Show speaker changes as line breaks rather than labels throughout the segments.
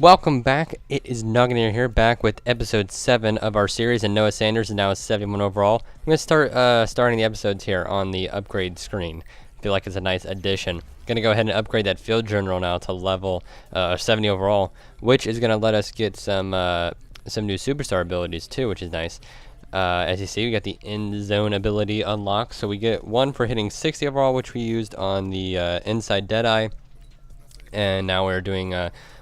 Welcome back. It is Knogginator here, back with episode 7 of our series, and Noah Sanders is now a 71 overall. I'm going to start starting the episodes here on the upgrade screen. I feel like it's a nice addition. Going to go ahead and upgrade that field general now to level 70 overall, which is going to let us get some new superstar abilities too, which is nice. As you see, we got the end zone ability unlocked, so we get one for hitting 60 overall, which we used on the inside Deadeye. And now we're doing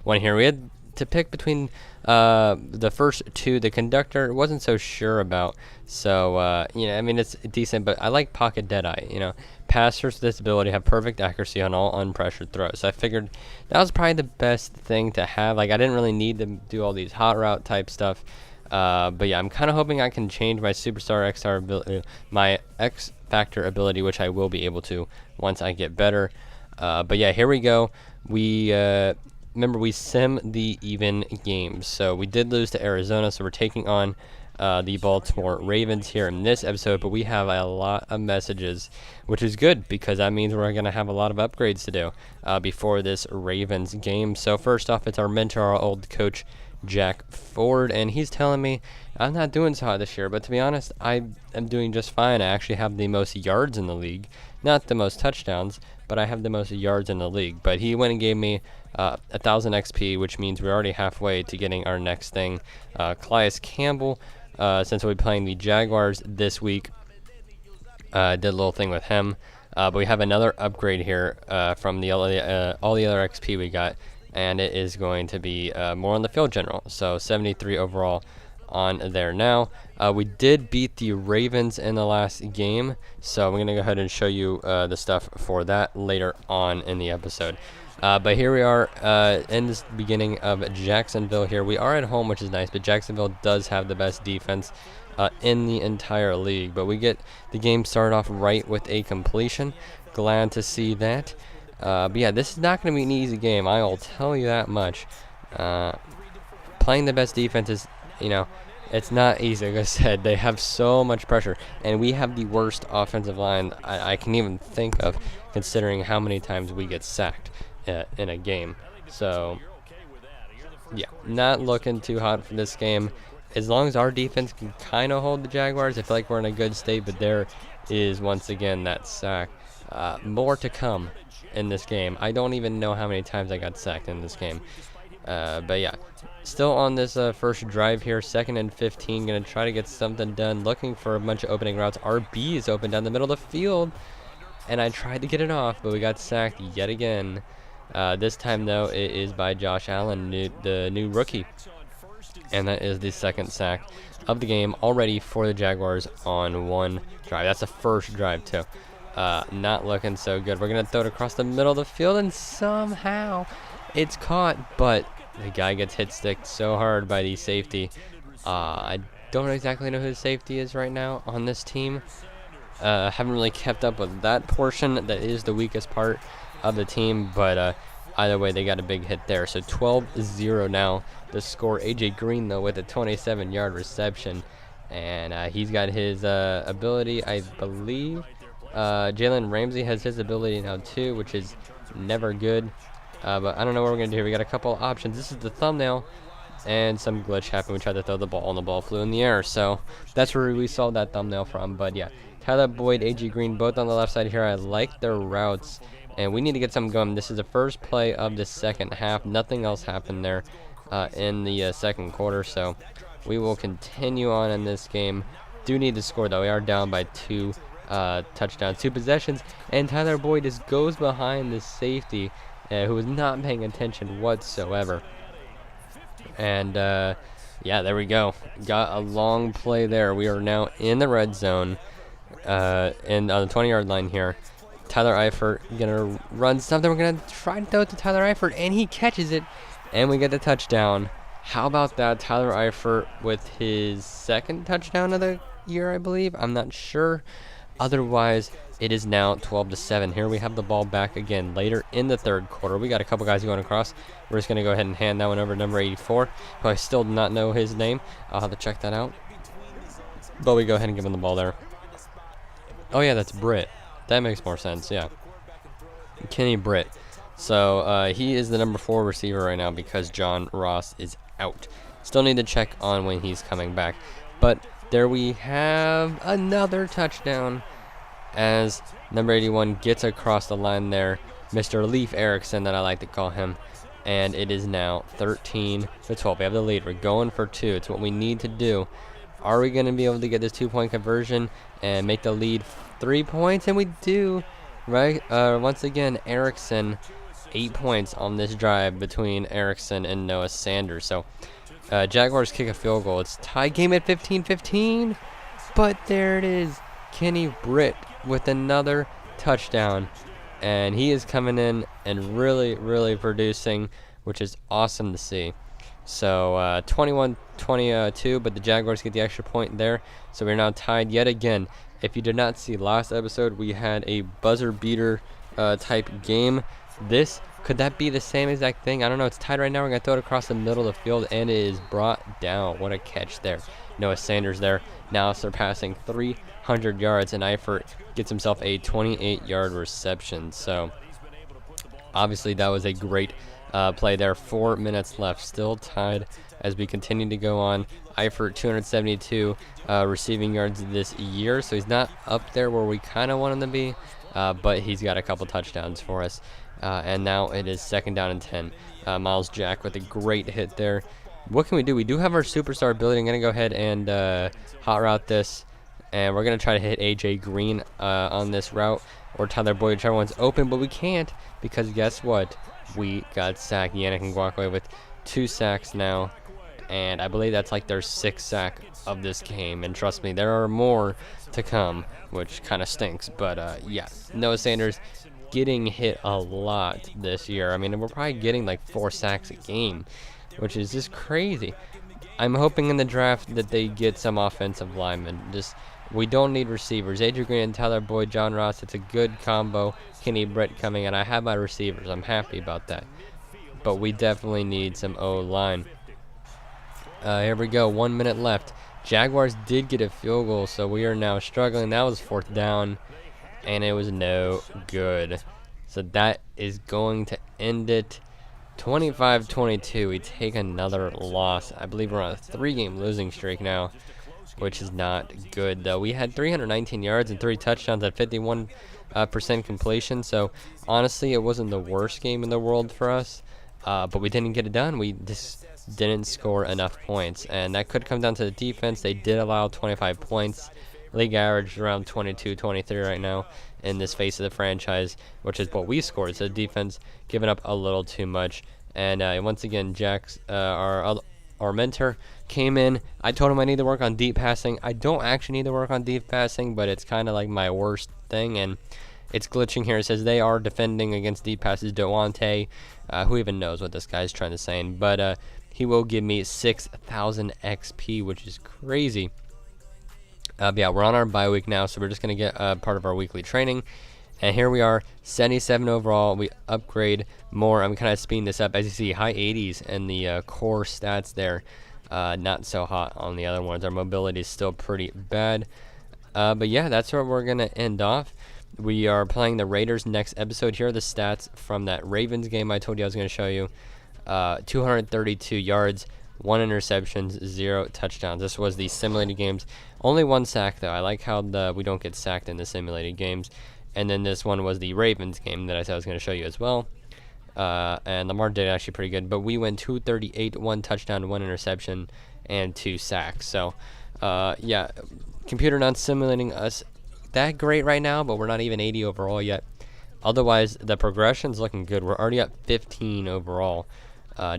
one here. We had to pick between the first two. The conductor wasn't so sure about, so I mean, it's decent, but I like pocket Deadeye. Passers with this ability have perfect accuracy on all unpressured throws, so I figured that was probably the best thing to have. Like, I didn't really need to do all these hot route type stuff, but yeah, I'm kind of hoping I can change my superstar XR ability, my X Factor ability, which I will be able to once I get better. But yeah, here we go. We remember, we sim the even games, so we did lose to Arizona, so we're taking on the Baltimore Ravens here in this episode. But we have a lot of messages, which is good because that means we're gonna have a lot of upgrades to do before this Ravens game. So first off, it's our mentor, our old coach, Jack Ford, and he's telling me I'm not doing so hot this year, but to be honest, I am doing just fine. I actually have the most yards in the league, not the most touchdowns, but I have the most yards in the league. But he went and gave me 1,000 XP, which means we're already halfway to getting our next thing. Calais Campbell, since we'll be playing the Jaguars this week, did a little thing with him. But we have another upgrade here from all the other XP we got, and it is going to be more on the field general. So 73 overall on there now. We did beat the Ravens in the last game, so I'm going to go ahead and show you the stuff for that later on in the episode. But here we are in this beginning of Jacksonville here. We are at home, which is nice, but Jacksonville does have the best defense in the entire league. But we get the game started off right with a completion. Glad to see that. But yeah, this is not going to be an easy game, I will tell you that much. Playing the best defense is, it's not easy. Like I said, they have so much pressure, and we have the worst offensive line I can even think of, considering how many times we get sacked in a game. So yeah, not looking too hot for this game. As long as our defense can kind of hold the Jaguars, I feel like we're in a good state. But there is once again that sack. More to come in this game. I don't even know how many times I got sacked in this game. But yeah, still on this first drive here, 2nd and 15. Gonna try to get something done, looking for a bunch of opening routes. RB is open down the middle of the field, and I tried to get it off, but we got sacked yet again. This time though, it is by Josh Allen, the new rookie, and that is the 2nd sack of the game already for the Jaguars on one drive. That's the first drive too. Not looking so good. We're gonna throw it across the middle of the field, and somehow it's caught, but the guy gets hit stick so hard by the safety. I don't exactly know who the safety is right now on this team. Haven't really kept up with that portion. That is the weakest part of the team, but either way, they got a big hit there. So 12-0 now the score. AJ Green though with a 27-yard reception, and he's got his ability, I believe. Jalen Ramsey has his ability now too, which is never good. But I don't know what we're going to do here. We got a couple options. This is the thumbnail, and some glitch happened. We tried to throw the ball, and the ball flew in the air. So that's where we saw that thumbnail from. But yeah, Tyler Boyd, AG Green, both on the left side here. I like their routes, and we need to get something going. This is the first play of the second half. Nothing else happened there in the second quarter. So we will continue on in this game. Do need to score, though. We are down by 2 touchdowns, 2 possessions, and Tyler Boyd just goes behind the safety, who was not paying attention whatsoever. And yeah, there we go. Got a long play there. We are now in the red zone, and on the 20-yard line here. Tyler Eifert gonna run something. We're gonna try to throw it to Tyler Eifert, and he catches it, and we get the touchdown. How about that? Tyler Eifert with his 2nd touchdown of the year, I believe. I'm not sure. Otherwise, it is now 12-7. Here we have the ball back again later in the 3rd quarter. We got a couple guys going across. We're just going to go ahead and hand that one over to number 84, who I still do not know his name. I'll have to check that out. But we go ahead and give him the ball there. Oh yeah, that's Britt. That makes more sense, yeah. Kenny Britt. So he is the number 4 receiver right now because John Ross is out. Still need to check on when he's coming back. But there we have another touchdown as number 81 gets across the line there. Mr. Leaf Erickson, that I like to call him. And it is now 13-12. We have the lead. We're going for 2. It's what we need to do. Are we going to be able to get this 2-point conversion and make the lead 3 points? And we do, right? Once again, Erickson, 8 points on this drive between Erickson and Noah Sanders. So Jaguars kick a field goal. It's tie game at 15-15. But there it is. Kenny Britt with another touchdown. And he is coming in and really producing, which is awesome to see. So 21-22, but the Jaguars get the extra point there. So we're now tied yet again. If you did not see last episode, we had a buzzer beater type game. Could that be the same exact thing? I don't know. It's tied right now. We're going to throw it across the middle of the field, and it is brought down. What a catch there. Noah Sanders there now surpassing 300 yards, and Eifert gets himself a 28-yard reception. So obviously that was a great play there. 4 minutes left, still tied as we continue to go on. Eifert 272 receiving yards this year, so he's not up there where we kind of want him to be, but he's got a couple touchdowns for us. And now it is 2nd down and 10. Miles Jack with a great hit there. What can we do? We do have our superstar ability. I'm going to go ahead and hot route this. And we're going to try to hit AJ Green on this route. Or Tyler Boyd, whichever one's open. But we can't because guess what? We got sacked. Yannick Ngakoue with 2 sacks now. And I believe that's like their 6th sack of this game. And trust me, there are more to come, which kind of stinks. But yeah, Noah Sanders getting hit a lot this year. I mean, we're probably getting like 4 sacks a game, which is just crazy. I'm hoping in the draft that they get some offensive linemen. We don't need receivers. Adrian Green and Tyler Boyd, John Ross, it's a good combo. Kenny Britt coming in. I have my receivers. I'm happy about that. But we definitely need some O-line. Here we go. 1 minute left. Jaguars did get a field goal, so we are now struggling. That was 4th down, and it was no good. So that is going to end it. 25-22. We take another loss. I believe we're on a 3-game losing streak now, which is not good, though. We had 319 yards and 3 touchdowns at 51% completion. So honestly, it wasn't the worst game in the world for us, but we didn't get it done. We just didn't score enough points, and that could come down to the defense. They did allow 25 points. League average around 22-23 right now in this phase of the franchise, which is what we scored. So defense giving up a little too much. And once again, Jack's our mentor came in. I told him I need to work on deep passing. I don't actually need to work on deep passing, but it's kind of like my worst thing, and it's glitching here. It says they are defending against deep passes. Dewante, who even knows what this guy's trying to say, but he will give me 6,000 XP, which is crazy. But yeah, we're on our bye week now, so we're just going to get part of our weekly training. And here we are, 77 overall. We upgrade more. I'm kind of speeding this up. As you see, high 80s and the core stats there. Not so hot on the other ones. Our mobility is still pretty bad. But yeah, that's where we're going to end off. We are playing the Raiders next episode. Here are the stats from that Ravens game I told you I was going to show you. 232 yards. 1 interception, 0 touchdowns. This was the simulated games. Only 1 sack, though. I like how we don't get sacked in the simulated games. And then this one was the Ravens game that I said I was going to show you as well. And Lamar did actually pretty good. But we went 238, 1 touchdown, 1 interception, and 2 sacks. So, yeah, computer not simulating us that great right now, but we're not even 80 overall yet. Otherwise, the progression's looking good. We're already at 15 overall.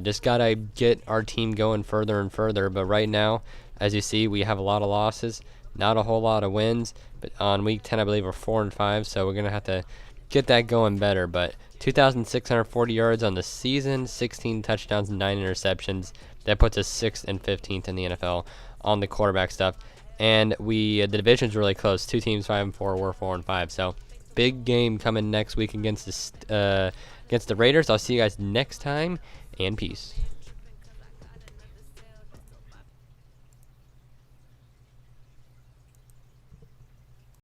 Just gotta get our team going further and further, but right now, as you see, we have a lot of losses, not a whole lot of wins. But on week 10, I believe we're 4-5, so we're gonna have to get that going better. But 2,640 yards on the season, 16 touchdowns, 9 interceptions. That puts us 6th and 15th in the NFL on the quarterback stuff. And the division's really close. 2 teams 5-4, we're 4-5. So big game coming next week against the Raiders. I'll see you guys next time. And peace.